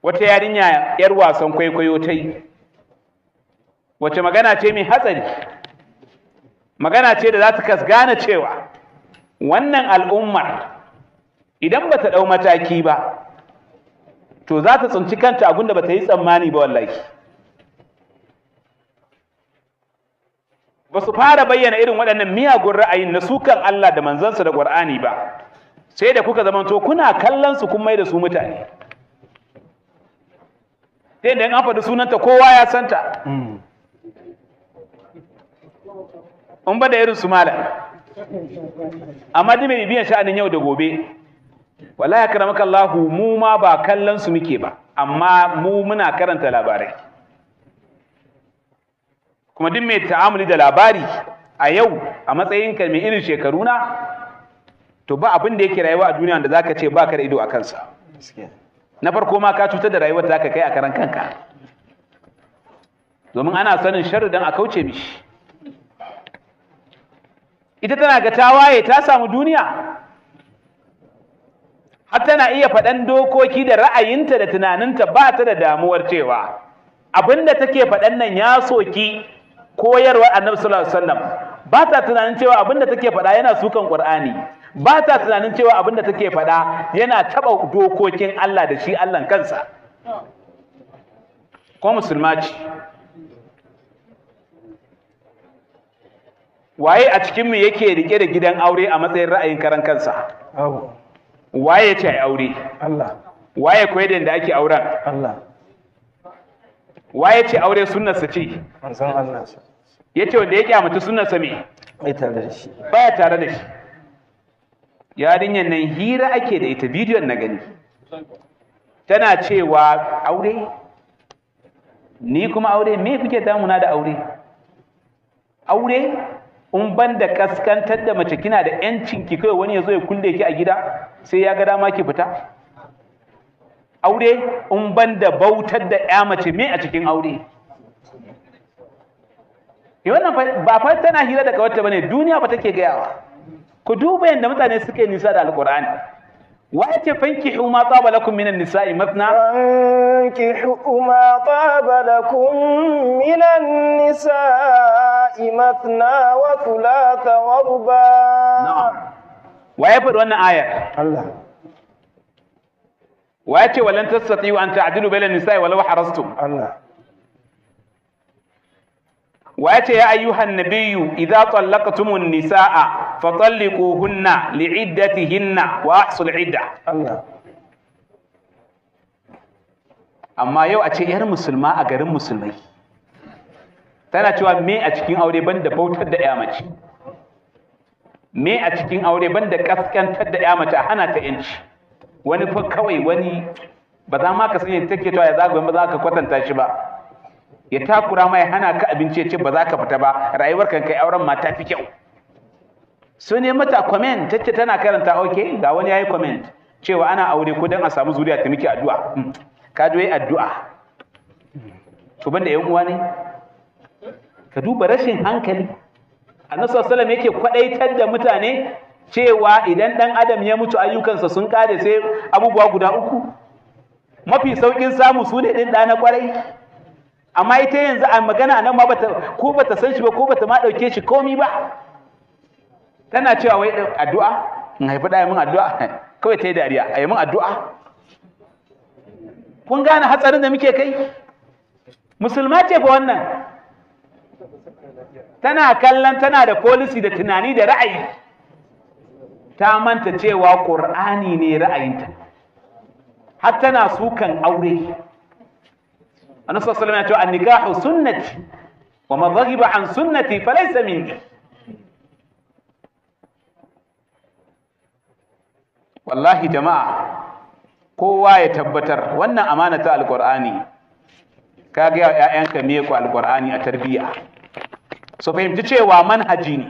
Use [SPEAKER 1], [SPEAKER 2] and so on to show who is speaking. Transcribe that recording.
[SPEAKER 1] wata yarinya yar wasan kwaikwayo ta yi, wace magana ce mai hatsari, magana ce da za ta gane cewa wannan al'ummar idan ba ta ɗau mataki ba to za ta tsinci kanta abinda ba ta yi tsammani ba. wallahi ba su fara bayyana irin waɗannan miyagun ra'ayin na sukan Allah da manzansa da Qur'ani ba sai da kuka zamanto kuna kallon su kun mai da su mutane, sai da an faɗi sunanta kowa ya santa, in ba da irin su malam. Amma duk mai biyan sha'anin yau da gobe, wallahi akramaka Allah, mu ma ba kallon su muke ba, amma mu muna karanta labarai. Kuma duk mai ta'amuli da labari a yau a matsayinka mai irin shekaru na, to ba abin da yake rayuwa a duniya da zaka ce baka da ido a kansa. Na farko ma ka cutar da rayuwar da zaka kai a karan kanka, domin ana sanin sharri dan a kauce mishi. Ita tana ga tawaye ta samu duniya, har tana iya faɗan dokoki da ra'ayinta da tunaninta, ba ta da damuwar cewa abinda take faɗan nan ya soki koyarwar Annabi sallallahu alaihi wasallam. Ba ta tunanin cewa abinda take faɗa yana sukan Qur'ani, ba ta tunanin cewa abinda take faɗa yana taɓa dokokin Allah da shi Allah kansa. Ko musulma ce. Waye a cikin mu yake rike da gidan aure a matsayin ra'ayin karan kansa? Waye ce ai aure?
[SPEAKER 2] Allah.
[SPEAKER 1] Waye koyar da yadda ake auren?
[SPEAKER 2] Allah.
[SPEAKER 1] Waye ce aure sunnarsa ce?
[SPEAKER 2] Manzon Allah.
[SPEAKER 1] Yace wanda ya kyamata sunnarsa me?
[SPEAKER 2] Bai tare da shi.
[SPEAKER 1] Baya tare da shi. Yarinyar nan hira ake da ita, bidiyon na gani. Tana cewa aure? Ni kuma aure, me kuke damuna da aure? Aure? In ban da kaskantar da mace, kina da yancin ki kai wani ya zo ya kulle ki a gida sai ya ga dama ki fita? Aure? In ban da bautar da ya mace, me a cikin aure? Wannan ba fa tana hira da kawarta bane, duniya ba take gayawa. Ku duba yadda mutane suke nisa da alqur'ani. Wace fankihu ma taba lakum minan nisa'i mathna,
[SPEAKER 2] fankihu ma taba lakum minan nisa'i mathna wa thulatha wa ruba.
[SPEAKER 1] Na'am. Waye faɗi wannan ayar?
[SPEAKER 2] Allah.
[SPEAKER 1] Waye ce walan tastati'u an ta'dilu bainan nisa'i walau harastum?
[SPEAKER 2] Allah.
[SPEAKER 1] Waye ce ya ayyuhan nabiyyu idza tallaqtumun nisaa fatalliquhunna li'iddatihinna wa ahsul idda.
[SPEAKER 2] Allah.
[SPEAKER 1] Amma yau a ce yar musulma a garin musulmai tana cewa me a cikin aure banda bautar da ya mace, me a cikin aure banda kaskantar da ya mace, a hana ta yanci. Wani fa kawai wani ba za ma ka sani take cewa ya zagaya ba za ka kwatanta shi ba, ya takura mai hana ka abinci ya ce ba za ka fita ba, rayuwar kan kai auren ma ta fi kyau. So ne mata comment tace tana karanta, okay ga wani yayi comment cewa ana aure ko dan a samu zuriya ta miki addu'a. Ka doyi addu'a to banda yan uwa ne? Ka duba rashin hankali. Annabi sallallahu alaihi wasallam yake kwadaitar da mutane cewa idan dan adam ya mutu ayyukansa sun kare sai abubuwa guda uku. Mafi saukin samu su ne din da na kwarai. Amma ita yanzu a magana nan ma bata san shi ba ko bata ma dauke shi komi ba. Tana cewa wai addu'a, in haifi da min addu'a, kawai ta yi dariya, a yi min addu'a. Kun gane hatsarin da muke kai? Musulma ce fa wannan. Tana kallon tana da policy da tunani da ra'ayi. Ta manta cewa Qur'ani ne ra'ayinta. Har tana sukan aure. Annabi sallallahu alaihi wasallam ya ce an-nikahu sunnati wa man raghiba an sunnati falaysa minni. Wallahi jama'a, kowa ya tabbatar wannan amana ta alqur'ani, ka ga ƴaƴanka me ku alqur'ani a tarbiyya, so fahimci cewa manhaji ne.